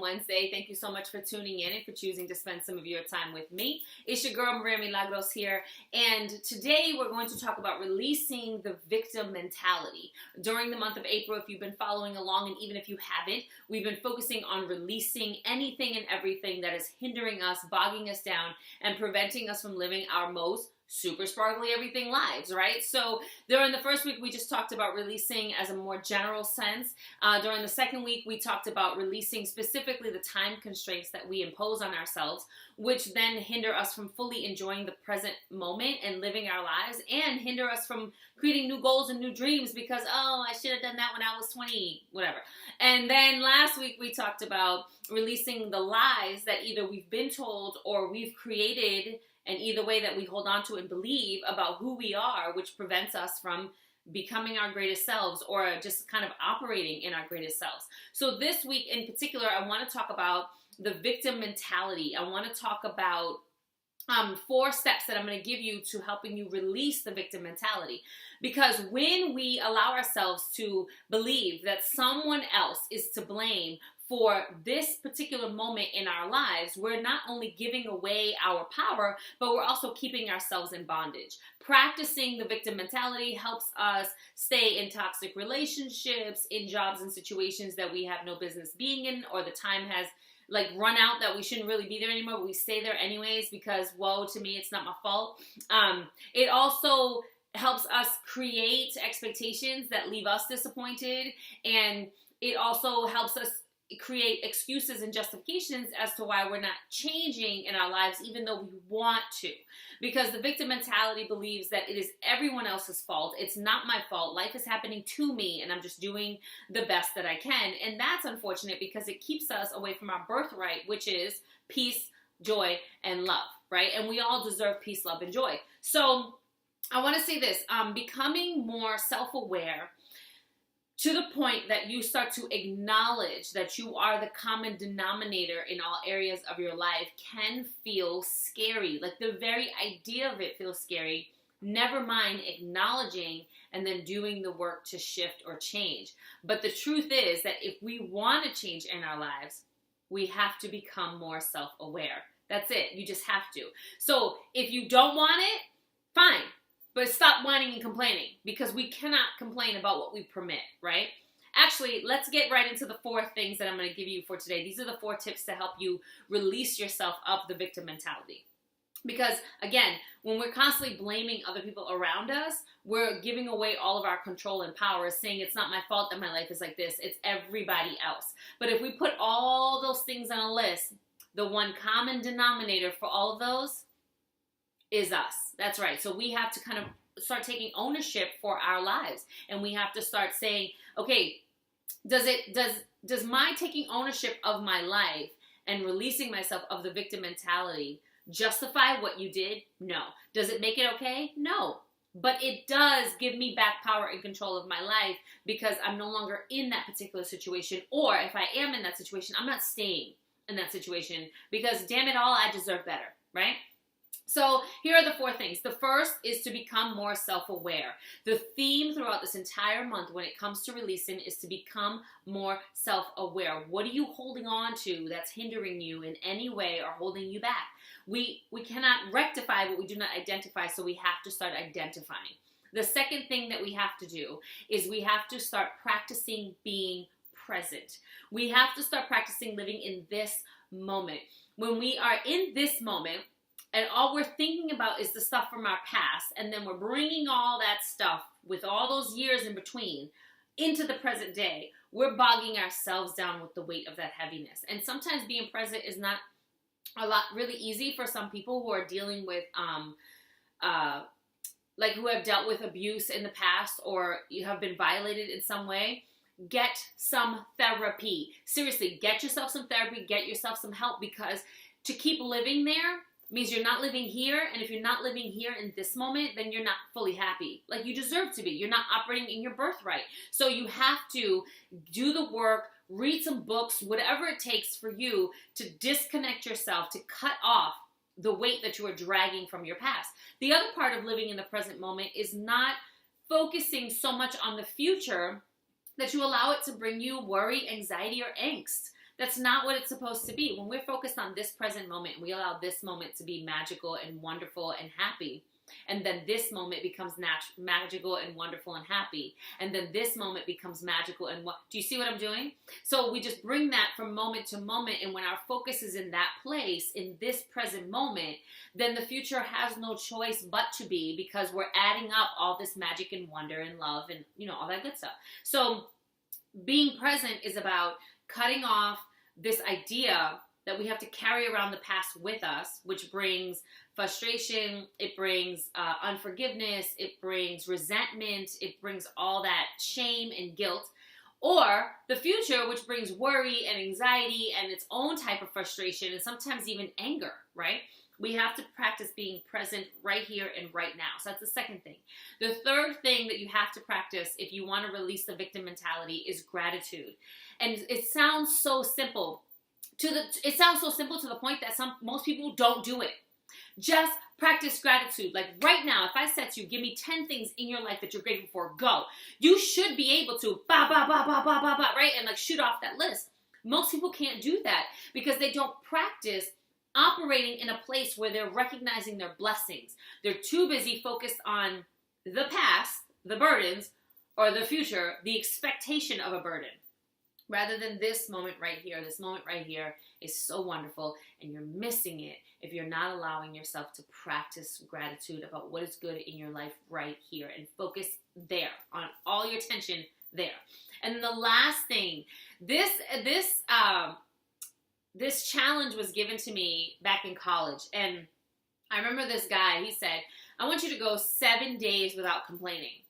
Wednesday. Thank you so much for tuning in and for choosing to spend some of your time with me. It's your girl, Maria Milagros here. And today we're going to talk about releasing the victim mentality. During the month of April, if you've been following along, and even if you haven't, we've been focusing on releasing anything and everything that is hindering us, bogging us down, and preventing us from living our most super sparkly everything lives, right? So during the first week, we just talked about releasing as a more general sense. During the second week, we talked about releasing specifically the time constraints that we impose on ourselves, which then hinder us from fully enjoying the present moment and living our lives, and hinder us from creating new goals and new dreams because, oh, I should have done that when I was 20, whatever. And then last week, we talked about releasing the lies that either we've been told or we've created, and either way that we hold on to and believe about who we are, which prevents us from becoming our greatest selves or just kind of operating in our greatest selves. So this week in particular, I want to talk about the victim mentality. I want to talk about 4 steps that I'm going to give you to helping you release the victim mentality. Because when we allow ourselves to believe that someone else is to blame for this particular moment in our lives, we're not only giving away our power, but we're also keeping ourselves in bondage. Practicing the victim mentality helps us stay in toxic relationships, in jobs and situations that we have no business being in, or the time has run out that we shouldn't really be there anymore, but we stay there anyways because, woe to me, it's not my fault. It also helps us create expectations that leave us disappointed, and it also helps us create excuses and justifications as to why we're not changing in our lives, even though we want to. Because the victim mentality believes that it is everyone else's fault. It's not my fault. Life is happening to me, and I'm just doing the best that I can. And that's unfortunate because it keeps us away from our birthright, which is peace, joy, and love, right? And we all deserve peace, love, and joy. So I want to say this, becoming more self-aware to the point that you start to acknowledge that you are the common denominator in all areas of your life can feel scary. Like the very idea of it feels scary. Never mind acknowledging and then doing the work to shift or change. But the truth is that if we want to change in our lives, we have to become more self-aware. That's it. You just have to. So if you don't want it, fine. But stop whining and complaining, because we cannot complain about what we permit, right? Actually, let's get right into the 4 things that I'm going to give you for today. These are the 4 tips to help you release yourself of the victim mentality. Because, again, when we're constantly blaming other people around us, we're giving away all of our control and power, saying it's not my fault that my life is like this, it's everybody else. But if we put all those things on a list, the one common denominator for all of those is us. That's right. So we have to kind of start taking ownership for our lives, and we have to start saying, okay, does my taking ownership of my life and releasing myself of the victim mentality justify what you did? No. Does it make it okay? No. But it does give me back power and control of my life because I'm no longer in that particular situation, or if I am in that situation, I'm not staying in that situation because damn it all, I deserve better, right? So here are the 4 things. The first is to become more self-aware. The theme throughout this entire month when it comes to releasing is to become more self-aware. What are you holding on to that's hindering you in any way or holding you back? We cannot rectify what we do not identify, so we have to start identifying. The second thing that we have to do is we have to start practicing being present. We have to start practicing living in this moment. When we are in this moment, and all we're thinking about is the stuff from our past, and then we're bringing all that stuff with all those years in between into the present day, we're bogging ourselves down with the weight of that heaviness. And sometimes being present is not really easy for some people who are dealing with, who have dealt with abuse in the past or you have been violated in some way. Get some therapy. Seriously, get yourself some therapy, get yourself some help, because to keep living there means you're not living here, and if you're not living here in this moment, then you're not fully happy. Like you deserve to be. You're not operating in your birthright. So you have to do the work, read some books, whatever it takes for you to disconnect yourself, to cut off the weight that you are dragging from your past. The other part of living in the present moment is not focusing so much on the future that you allow it to bring you worry, anxiety, or angst. That's not what it's supposed to be. When we're focused on this present moment and we allow this moment to be magical and wonderful and happy, and then this moment becomes magical and wonderful and happy, and then this moment becomes magical and do you see what I'm doing? So we just bring that from moment to moment, and when our focus is in that place, in this present moment, then the future has no choice but to be, because we're adding up all this magic and wonder and love and, you know, all that good stuff. So being present is about cutting off this idea that we have to carry around the past with us, which brings frustration, it brings unforgiveness, it brings resentment, it brings all that shame and guilt, or the future, which brings worry and anxiety and its own type of frustration and sometimes even anger, right? We have to practice being present right here and right now. So that's the second thing. The third thing that you have to practice if you want to release the victim mentality is gratitude. And it sounds so simple. It sounds so simple to the point that most people don't do it. Just practice gratitude. Like right now, if I said to you, give me 10 things in your life that you're grateful for, go. You should be able to, right? And like shoot off that list. Most people can't do that because they don't practice operating in a place where they're recognizing their blessings. They're too busy focused on the past, the burdens, or the future, the expectation of a burden. Rather than this moment right here is so wonderful, and you're missing it if you're not allowing yourself to practice gratitude about what is good in your life right here and focus there on all your attention there. And the last thing, this challenge was given to me back in college, and I remember this guy, he said, I want you to go 7 days without complaining.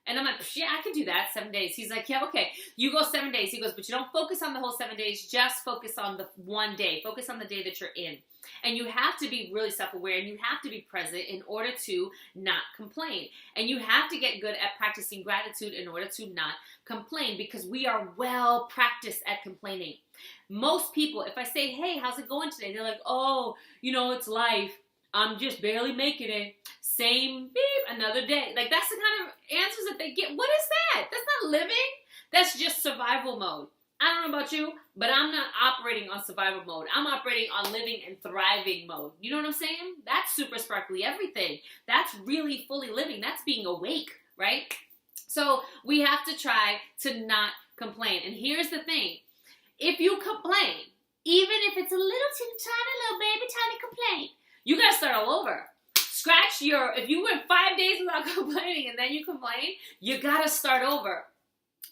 And I'm like, yeah, I can do that, 7 days. He's like, yeah, okay. You go 7 days. He goes, but you don't focus on the whole 7 days. Just focus on the one day. Focus on the day that you're in. And you have to be really self-aware, and you have to be present in order to not complain. And you have to get good at practicing gratitude in order to not complain, because we are well practiced at complaining. Most people, if I say, hey, how's it going today? They're like, oh, you know, it's life. I'm just barely making it. Same, beep, another day. Like, that's the kind of answers that they get. What is that? That's not living. That's just survival mode. I don't know about you, but I'm not operating on survival mode. I'm operating on living and thriving mode. You know what I'm saying? That's super sparkly everything. That's really fully living. That's being awake, right? So we have to try to not complain. And here's the thing. If you complain, even if it's a little tiny little baby tiny complaint, you got to start all over. If you went 5 days without complaining and then you complain, you got to start over.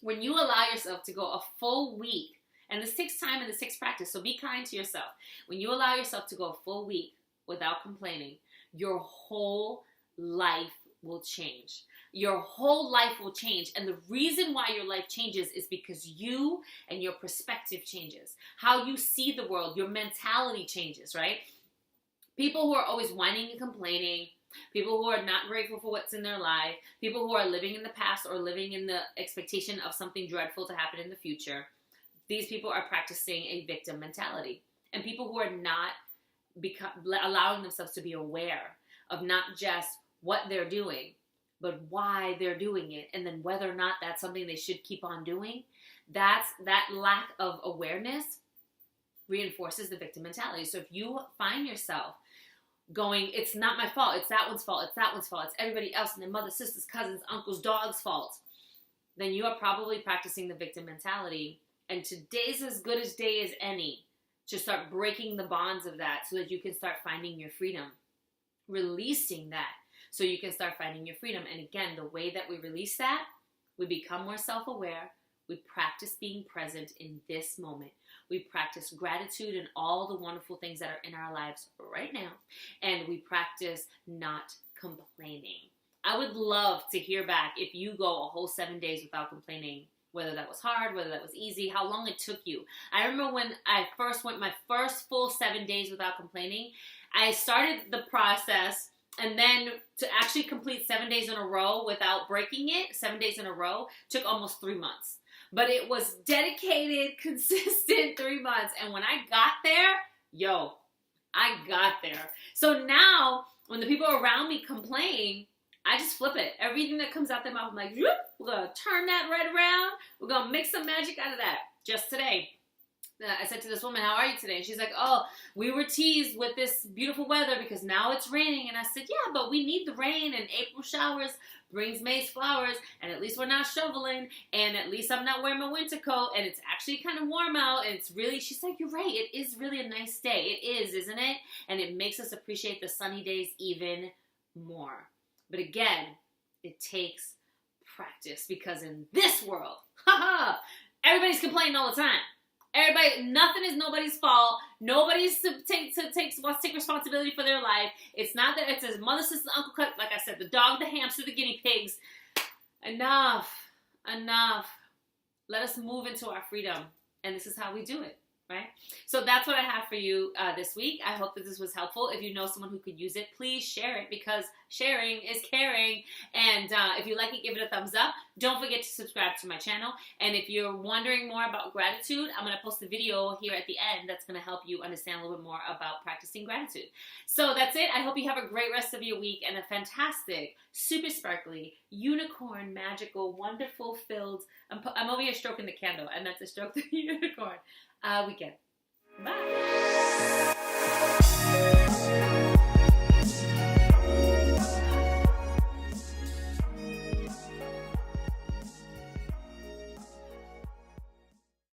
When you allow yourself to go a full week, and this takes time and this takes practice, so be kind to yourself. When you allow yourself to go a full week without complaining, your whole life will change. Your whole life will change. And the reason why your life changes is because you and your perspective changes. How you see the world, your mentality changes, right? People who are always whining and complaining, people who are not grateful for what's in their life, people who are living in the past or living in the expectation of something dreadful to happen in the future, these people are practicing a victim mentality. And people who are not allowing themselves to be aware of not just what they're doing, but why they're doing it, and then whether or not that's something they should keep on doing, that lack of awareness reinforces the victim mentality. So if you find yourself going, it's not my fault, it's that one's fault, it's that one's fault, it's everybody else, and their mother, sisters, cousins, uncles, dog's fault, then you are probably practicing the victim mentality. And today's as good a day as any to start breaking the bonds of that so that you can start finding your freedom, releasing that so you can start finding your freedom. And again, the way that we release that, we become more self-aware, we practice being present in this moment. We practice gratitude and all the wonderful things that are in our lives right now. And we practice not complaining. I would love to hear back if you go a whole 7 days without complaining, whether that was hard, whether that was easy, how long it took you. I remember when I first went my first full 7 days without complaining, I started the process, and then to actually complete 7 days in a row without breaking it, 7 days in a row, took almost 3 months. But it was dedicated, consistent 3 months. And when I got there, I got there. So now, when the people around me complain, I just flip it. Everything that comes out their mouth, I'm like, we're going to turn that right around. We're going to make some magic out of that. Just today, I said to this woman, how are you today? And she's like, oh, we were teased with this beautiful weather because now it's raining. And I said, yeah, but we need the rain, and April showers brings May's flowers, and at least we're not shoveling, and at least I'm not wearing my winter coat, and it's actually kind of warm out, and it's really, she's like, you're right, it is really a nice day. It is, isn't it? And it makes us appreciate the sunny days even more. But again, it takes practice, because in this world, everybody's complaining all the time. Everybody, nothing is nobody's fault. Nobody's wants to take responsibility for their life. It's not that it's his mother, sister, uncle, cousin, like I said, the dog, the hamster, the guinea pigs. Enough. Let us move into our freedom. And this is how we do it, right? So that's what I have for you this week. I hope that this was helpful. If you know someone who could use it, please share it, because sharing is caring. And if you like it, give it a thumbs up. Don't forget to subscribe to my channel. And if you're wondering more about gratitude, I'm going to post a video here at the end that's going to help you understand a little bit more about practicing gratitude. So that's it. I hope you have a great rest of your week and a fantastic, super sparkly, unicorn, magical, wonderful filled, I'm over here stroking the candle, and that's a stroke the unicorn weekend. Bye.